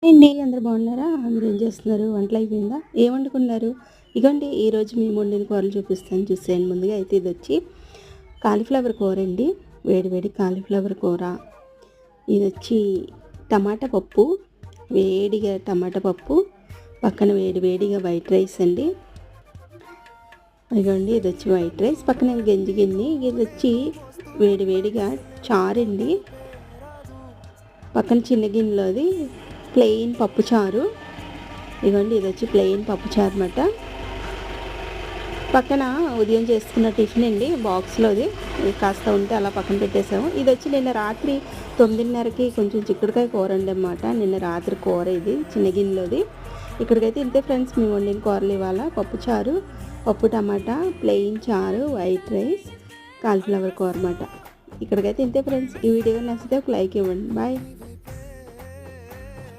ఏండి అందరూ బాగున్నారా? అందరూ ఏం చేస్తున్నారు? వంటలయిపోయిందా? ఏం వండుకున్నారు? ఇగోండి ఈరోజు మేము వండిన కూరలు చూపిస్తాను చూసేయండి. ముందుగా అయితే ఇదొచ్చి కాలీఫ్లవర్ కూరండి. వేడి వేడి కాలీఫ్లవర్ కూర. ఇదొచ్చి టమాటా పప్పు, వేడిగా టమాటా పప్పు, పక్కన వేడి వేడిగా వైట్ రైస్ అండి. ఇదిగోండి ఇదొచ్చి వైట్ రైస్, పక్కన గంజి గిన్నె. ఇదొచ్చి వేడి వేడిగా చారండి. పక్కన చిన్న గిన్నెలోది ప్లెయిన్ పప్పుచారు. ఇదిగోండి ఇది వచ్చి ప్లెయిన్ పప్పుచారు అన్నమాట. పక్కన ఉదయం చేసుకున్న టిఫిన్ అండి, బాక్స్లోది కాస్త ఉంటే అలా పక్కన పెట్టేసాము. ఇది వచ్చి నిన్న రాత్రి 9:30కి కొంచెం చిక్కుడుకాయ కూర అన్నమాట. నిన్న రాత్రి కూర ఇది చిన్న గిన్నెలోది. ఇక్కడికైతే ఇంతే ఫ్రెండ్స్ మేము వండిన కూరలు ఇవాళ పప్పుచారు, పప్పు టమాటా, ప్లెయిన్ చారు, వైట్ రైస్, కాలీఫ్లవర్ కూర అన్నమాట. ఇక్కడికైతే ఇంతే ఫ్రెండ్స్. ఈ వీడియో నచ్చితే ఒక లైక్ ఇవ్వండి. బాయ్.